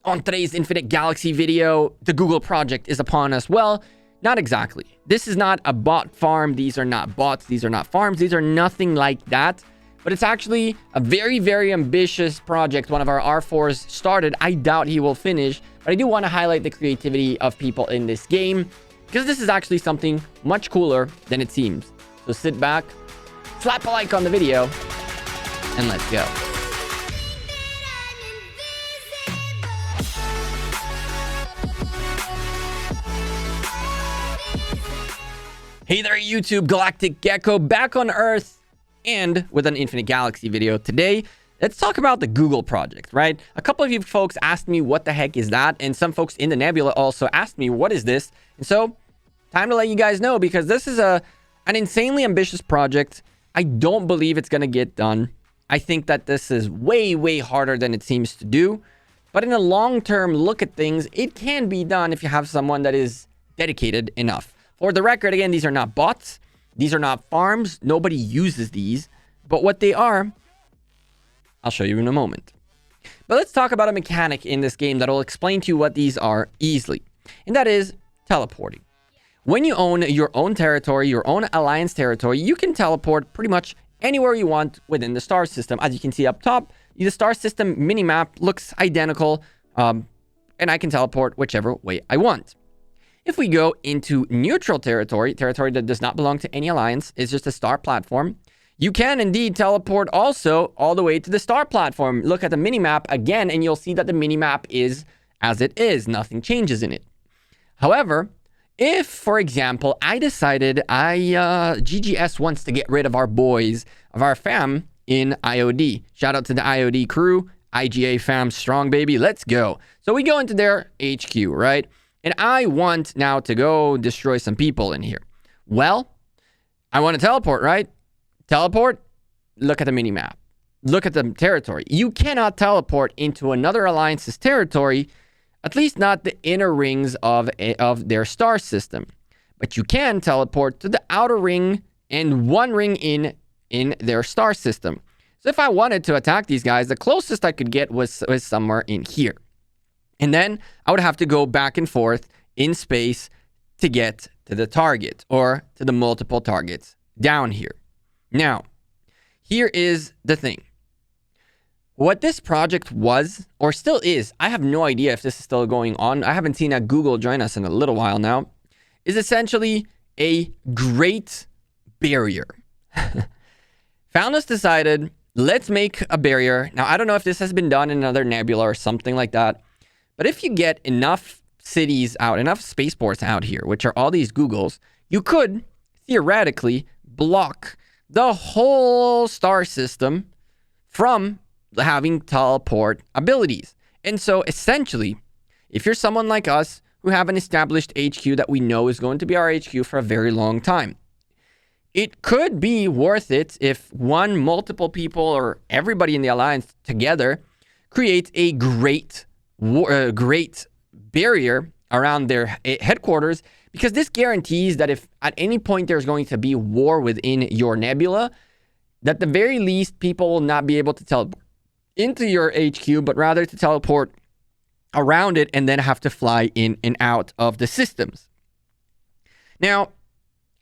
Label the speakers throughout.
Speaker 1: on today's Infinite Galaxy video, the Google project is upon us. Well, not exactly. This is not a bot farm. These are not bots. These are not farms. These are nothing like that. But it's actually a very, very ambitious project one of our R4s started. I doubt he will finish, but I do want to highlight the creativity of people in this game because this is actually something much cooler than it seems. So sit back, slap a like on the video, and let's go. Hey there, YouTube, Galactic Gecko back on Earth and with an Infinite Galaxy video. Today, let's talk about the Google project, right? A couple of you folks asked me what the heck is that, and some folks in the Nebula also asked me what is this. And so, time to let you guys know because this is an insanely ambitious project. I don't believe it's going to get done. I think that this is way, way harder than it seems to do. But in a long-term look at things, it can be done if you have someone that is dedicated enough. For the record, again, these are not bots. These are not farms. Nobody uses these. But what they are, I'll show you in a moment. But let's talk about a mechanic in this game that will explain to you what these are easily. And that is teleporting. When you own your own territory, your own alliance territory, you can teleport pretty much anywhere you want within the star system. As you can see up top, the star system minimap looks identical. And I can teleport whichever way I want. If we go into neutral territory that does not belong to any alliance, is just a star platform, you can indeed teleport also all the way to the star platform. Look at the minimap again, and you'll see that the minimap is as it is. Nothing changes in it. However, if, for example, I decided GGS wants to get rid of our boys, of our fam in IOD. Shout out to the IOD crew. IGA fam strong, baby. Let's go. So we go into their HQ, right? And I want now to go destroy some people in here. Well, I want to teleport, right? Teleport. Look at the minimap. Look at the territory. You cannot teleport into another alliance's territory, at least not the inner rings of their star system. But you can teleport to the outer ring and one ring in their star system. So if I wanted to attack these guys, the closest I could get was somewhere in here. And then I would have to go back and forth in space to get to the target or to the multiple targets down here. Now, here is the thing. What this project was, or still is, I have no idea if this is still going on. I haven't seen Google join us in a little while now, is essentially a great barrier. Founders decided, let's make a barrier. Now, I don't know if this has been done in another nebula or something like that. But if you get enough cities out, enough spaceports out here, which are all these Googles, you could theoretically block the whole star system from having teleport abilities. And so essentially, if you're someone like us who have an established HQ that we know is going to be our HQ for a very long time, it could be worth it if multiple people, or everybody in the alliance together creates a great barrier around their headquarters, because this guarantees that if at any point there's going to be war within your nebula, that at the very least people will not be able to teleport into your HQ, but rather to teleport around it and then have to fly in and out of the systems. Now,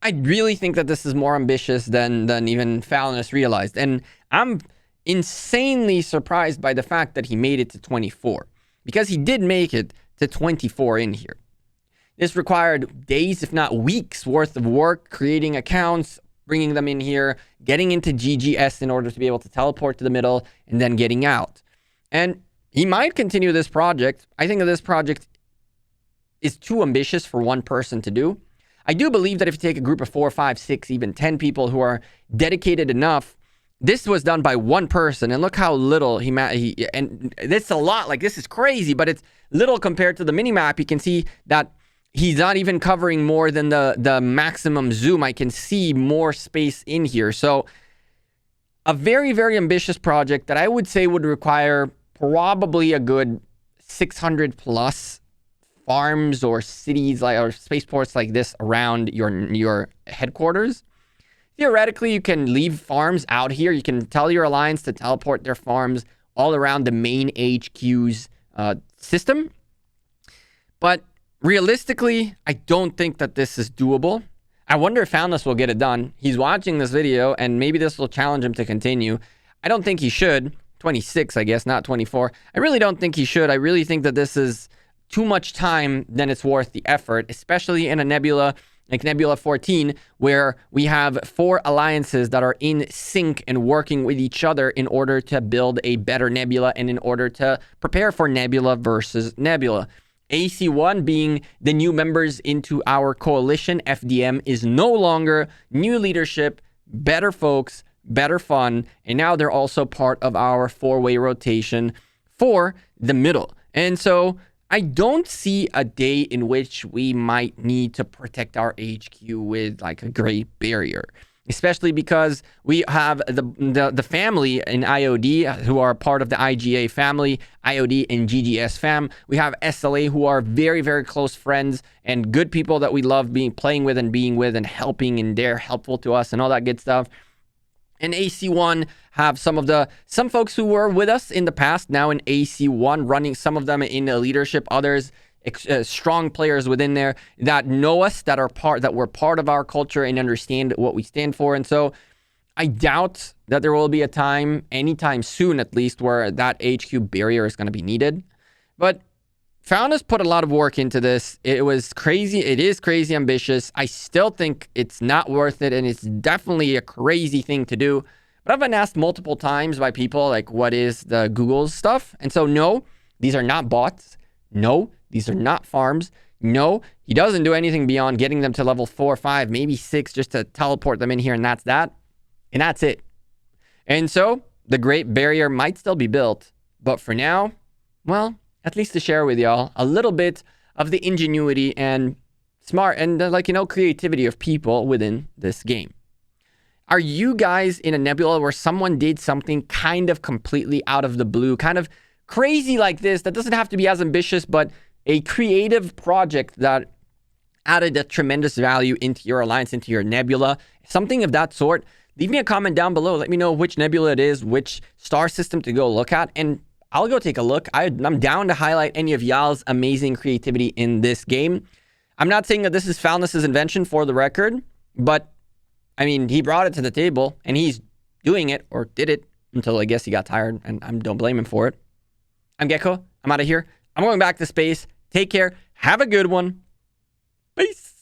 Speaker 1: I really think that this is more ambitious than even Fallonus realized, and I'm insanely surprised by the fact that he made it to 24. Because he did make it to 24 in here. This required days, if not weeks, worth of work, creating accounts, bringing them in here, getting into GGS in order to be able to teleport to the middle, and then getting out. And he might continue this project. I think that this project is too ambitious for one person to do. I do believe that if you take a group of 4, 5, 6, even 10 people who are dedicated enough, this was done by one person, and look how little and it's a lot. Like, this is crazy, but it's little compared to the minimap. You can see that he's not even covering more than the maximum zoom. I can see more space in here. So a very, very ambitious project that I would say would require probably a good 600 plus farms or cities or spaceports like this around your headquarters. Theoretically, you can leave farms out here. You can tell your alliance to teleport their farms all around the main HQ's system. But realistically, I don't think that this is doable. I wonder if Foundless will get it done. He's watching this video, and maybe this will challenge him to continue. I don't think he should. 26, I guess, not 24. I really don't think he should. I really think that this is too much time than it's worth the effort, especially in a nebula like Nebula 14, where we have 4 alliances that are in sync and working with each other in order to build a better nebula and in order to prepare for nebula versus nebula. AC1 being the new members into our coalition, FDM, is no longer new leadership, better folks, better fun, and now they're also part of our 4-way rotation for the middle. And so I don't see a day in which we might need to protect our HQ with like a great barrier, especially because we have the family in IOD who are part of the IGA family, IOD and GGS fam. We have SLA who are very, very close friends and good people that we love playing with and helping, and they're helpful to us and all that good stuff. And AC1 have some folks who were with us in the past now in AC1, running some of them in leadership, others strong players within there that know us, that were part of our culture and understand what we stand for. And so I doubt that there will be a time, anytime soon at least, where that HQ barrier is going to be needed. But Founders put a lot of work into this. It was crazy. It is crazy ambitious. I still think it's not worth it, and it's definitely a crazy thing to do. But I've been asked multiple times by people, like, what is the Google stuff? And so, no, these are not bots. No, these are not farms. No, he doesn't do anything beyond getting them to level 4, 5, maybe 6, just to teleport them in here, and that's that. And that's it. And so, the Great Barrier might still be built. But for now, well, at least to share with y'all a little bit of the ingenuity and smart and creativity of people within this game. Are you guys in a nebula where someone did something kind of completely out of the blue, kind of crazy like this, that doesn't have to be as ambitious, but a creative project that added a tremendous value into your alliance, into your nebula, something of that sort? Leave me a comment down below. Let me know which nebula it is, which star system to go look at, and I'll go take a look. I'm down to highlight any of y'all's amazing creativity in this game. I'm not saying that this is Foundless's invention, for the record, but I mean, he brought it to the table and he's doing it, or did it, until I guess he got tired, and I don't blame him for it. I'm Gecko. I'm out of here. I'm going back to space. Take care. Have a good one. Peace.